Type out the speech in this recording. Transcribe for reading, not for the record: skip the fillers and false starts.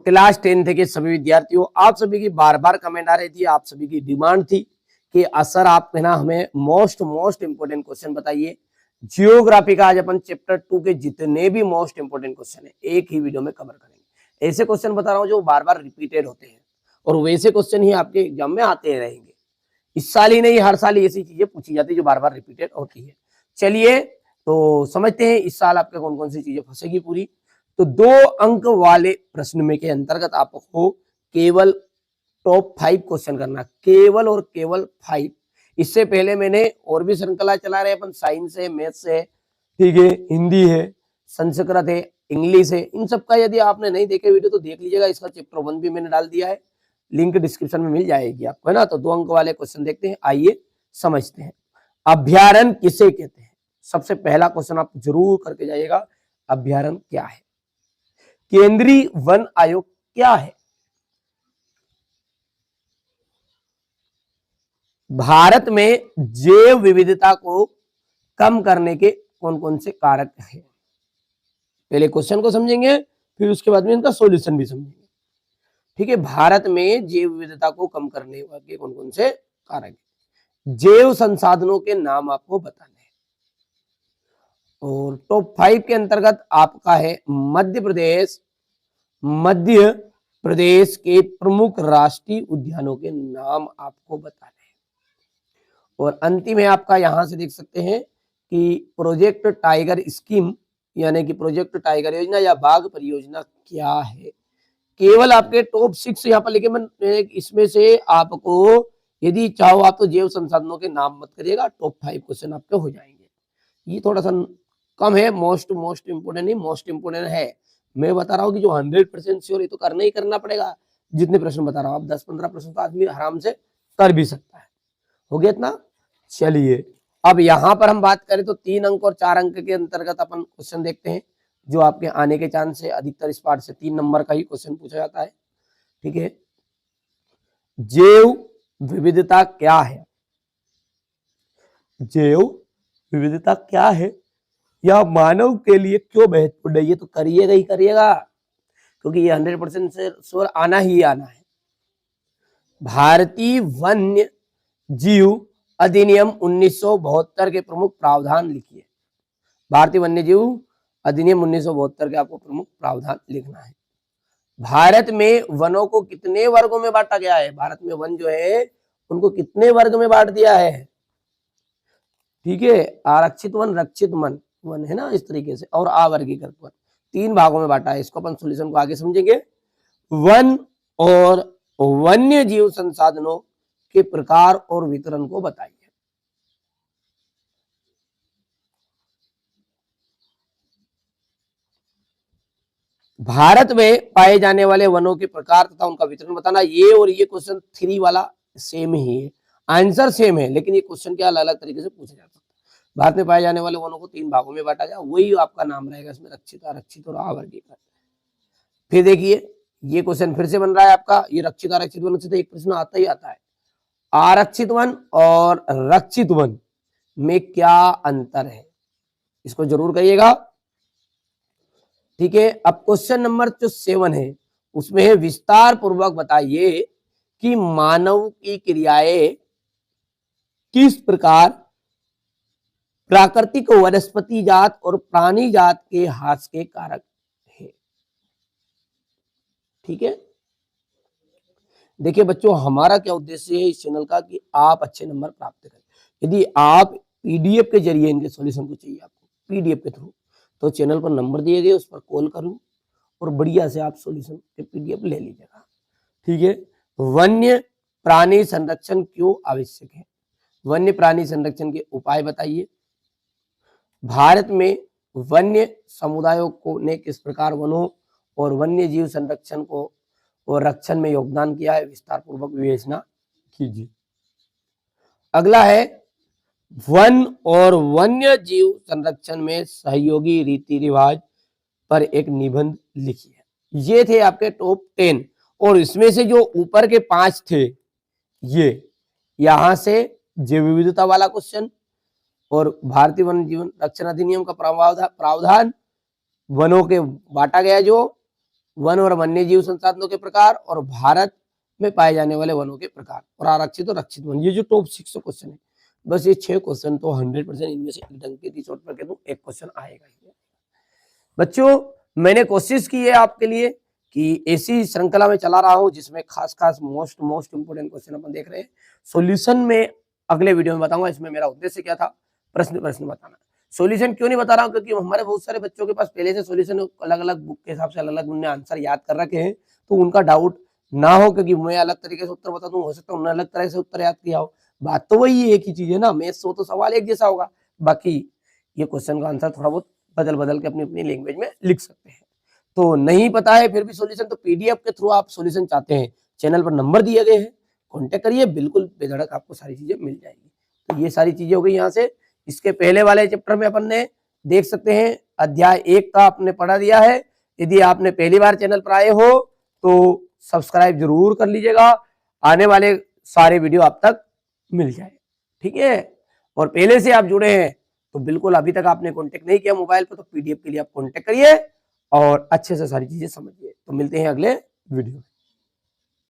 Class 10th के सभी विद्यार्थियों, आप सभी की बार बार कमेंट आ रही थी, आप सभी की डिमांड थी कि सर आप है ना हमें मोस्ट इंपोर्टेंट क्वेश्चन बताइए। जियोग्राफी का आज अपन चैप्टर 2 के जितने भी मोस्ट इंपोर्टेंट क्वेश्चन है एक ही वीडियो में कवर करेंगे। ऐसे क्वेश्चन बता रहा हूँ जो बार बार रिपीटेड होते हैं और वैसे क्वेश्चन ही आपके एग्जाम में आते रहेंगे। इस साल ही नहीं, हर साल ऐसी चीजें पूछी जाती है जो बार बार रिपीटेड होती है। चलिए तो समझते हैं इस साल आपके कौन कौन सी चीजें फंसेगी पूरी। तो 2 अंक वाले प्रश्न में के अंतर्गत आपको केवल टॉप 5 क्वेश्चन करना, केवल और केवल 5। इससे पहले मैंने और भी श्रृंखला चला रहे अपन, साइंस है, मैथ्स है, ठीक है, हिंदी है, संस्कृत है, इंग्लिश है। इन सब का यदि आपने नहीं देखे वीडियो तो देख लीजिएगा। इसका चैप्टर 1 भी मैंने डाल दिया है, लिंक डिस्क्रिप्शन में मिल जाएगी आपको, है ना। तो 2 अंक वाले क्वेश्चन देखते हैं, आइए समझते हैं। अभ्यारण्य किसे कहते हैं? सबसे पहला क्वेश्चन आप जरूर करके जाइएगा, अभ्यारण्य क्या है? केंद्रीय वन आयोग क्या है? भारत में जैव विविधता को कम करने के कौन कौन से कारक हैं? पहले क्वेश्चन को समझेंगे, फिर उसके बाद में इनका सॉल्यूशन भी समझेंगे, ठीक है। भारत में जैव विविधता को कम करने के कौन कौन से कारक हैं? जैव संसाधनों के नाम आपको बताने हैं। और टॉप 5 के अंतर्गत आपका है मध्य प्रदेश के प्रमुख राष्ट्रीय उद्यानों के नाम आपको बताने हैं। और अंतिम है आपका, यहां से देख सकते हैं कि प्रोजेक्ट टाइगर स्कीम यानी कि प्रोजेक्ट टाइगर योजना या बाघ परियोजना क्या है? केवल आपके टॉप 6 यहाँ पर लिखे, मैंने इसमें से आपको यदि चाहो आप तो जैव संसाधनों के नाम मत करिएगा, टॉप 5 क्वेश्चन आपके हो जाएंगे। ये थोड़ा सा कम है, मोस्ट इंपोर्टेंट नहीं, मोस्ट इंपोर्टेंट है। मैं बता रहा हूँ कि जो 100% श्योर, ये तो करना ही करना पड़ेगा। जितने प्रश्न बता रहा हूँ, आप 10-15 प्रश्न तो आदमी आराम से कर भी सकता है। हो गया इतना? चलिए अब यहां पर हम बात करें तो 3 अंक और 4 अंक के अंतर्गत अपन क्वेश्चन देखते हैं जो आपके आने के चांस है। अधिकतर इस पार्ट से 3 नंबर का ही क्वेश्चन पूछा जाता है, ठीक है। जैव विविधता क्या है? जैव विविधता क्या है या मानव के लिए क्यों महत्वपूर्ण है? ये तो करिएगा ही करिएगा, क्योंकि ये 100% से श्योर आना ही आना है। भारतीय वन्य जीव अधिनियम 1972 के प्रमुख प्रावधान लिखिए। भारतीय वन्य जीव अधिनियम 1972 के आपको प्रमुख प्रावधान लिखना है। भारत में वनों को कितने वर्गों में बांटा गया है? भारत में वन जो है उनको कितने वर्ग में बांट दिया है? ठीक है, आरक्षित वन, रक्षित वन है ना, इस तरीके से, और अवर्गीकृत वन, 3 भागों में बांटा है। इसको अपन सॉल्यूशन को आगे समझेंगे। वन और वन्य जीव संसाधनों के प्रकार और वितरण को बताइए। भारत में पाए जाने वाले वनों के प्रकार तथा उनका वितरण बताना। ये और ये क्वेश्चन 3 वाला सेम ही है, आंसर सेम है, लेकिन ये क्वेश्चन क्या अलग अलग तरीके से पूछा जा सकता है। भारत में पाए जाने वाले वनों को 3 भागों में बांटा जाए, वही आपका नाम रहेगा इसमें, रक्षित, आरक्षित और अवर्गीकृत। फिर देखिए ये क्वेश्चन फिर से बन रहा है आपका, ये रक्षित आरक्षित वन से तो एक प्रश्न आता ही आता है। आरक्षित वन और रक्षित वन में क्या अंतर है? इसको जरूर कहिएगा, ठीक है। अब क्वेश्चन नंबर जो 7 है उसमें है विस्तार पूर्वक बताइए कि मानव की क्रियाएं किस प्रकार प्राकृतिक वनस्पति जात और प्राणी जात के ह्रास के कारक है। ठीक है, देखिए बच्चों, हमारा क्या उद्देश्य है इस चैनल का कि आप अच्छे नंबर प्राप्त करें। यदि आप पीडीएफ के जरिए इनके सॉल्यूशन को चाहिए आपको पीडीएफ के थ्रू, तो चैनल पर नंबर दिए गए, उस पर कॉल करूं और बढ़िया से आप सॉल्यूशन के पीडीएफ ले लीजिएगा, ठीक है। वन्य प्राणी संरक्षण क्यों आवश्यक है? वन्य प्राणी संरक्षण के उपाय बताइए। भारत में वन्य समुदायों को ने किस प्रकार वनों और वन्य जीव संरक्षण को और रक्षण में योगदान किया है, विस्तार पूर्वक विवेचना कीजिए। अगला है वन और वन्य जीव संरक्षण में सहयोगी रीति रिवाज पर एक निबंध लिखिए। ये थे आपके टॉप 10 और इसमें से जो ऊपर के 5 थे, ये यहां से जैव विविधता वाला क्वेश्चन और भारतीय वन जीवन रक्षण अधिनियम का प्रावधान, वनों के बांटा गया जो, वन और वन्य जीव संसाधनों के प्रकार और भारत में पाए जाने वाले वनों के प्रकार और आरक्षित और रक्षित वन। ये जो टॉप 6 क्वेश्चन है, बस ये 6 क्वेश्चन तो 100% इनमें से एक ढंग के शॉर्ट पर दूं, एक क्वेश्चन आएगा ही। बच्चों मैंने कोशिश की है आपके लिए कि ऐसी श्रृंखला में चला रहा हूं जिसमें खास मोस्ट इंपोर्टेंट क्वेश्चन अपन देख रहे हैं। सॉल्यूशन में अगले वीडियो में बताऊंगा। इसमें मेरा उद्देश्य क्या था, प्रश्न बताना। सॉल्यूशन क्यों नहीं बता रहा हूं, क्योंकि हमारे बहुत सारे बच्चों के पास पहले से सॉल्यूशन अलग अलग बुक के हिसाब से अलग अलग उन्होंने आंसर याद कर रखे हैं, तो उनका डाउट ना हो, क्योंकि मैं अलग तरीके से उत्तर बता दूं, हो सकता है उन्होंने अलग तरह से उत्तर याद किया हो। बात तो वही एक ही चीज है ना, मैथ्स हो तो सवाल एक जैसा होगा, बाकी ये क्वेश्चन का आंसर थोड़ा बहुत बदल के अपनी अपनी लैंग्वेज में लिख सकते हैं। तो नहीं पता है फिर भी सॉल्यूशन, तो पीडीएफ के थ्रू आप सॉल्यूशन चाहते हैं, चैनल पर नंबर दिए गए हैं, कांटेक्ट करिए, बिल्कुल बेधड़क आपको सारी चीजें मिल जाएगी। तो ये सारी चीजें हो गई यहाँ से। इसके पहले वाले चैप्टर में अपन ने देख सकते हैं अध्याय 1 का आपने पढ़ा दिया है। यदि आपने पहली बार चैनल पर आए हो तो सब्सक्राइब जरूर कर लीजिएगा, आने वाले सारे वीडियो आप तक मिल जाए, ठीक है। और पहले से आप जुड़े हैं तो बिल्कुल अभी तक आपने कांटेक्ट नहीं किया मोबाइल पर, तो पीडीएफ के लिए आप कांटेक्ट करिए और अच्छे से सारी चीजें समझिए। तो मिलते हैं अगले वीडियो में।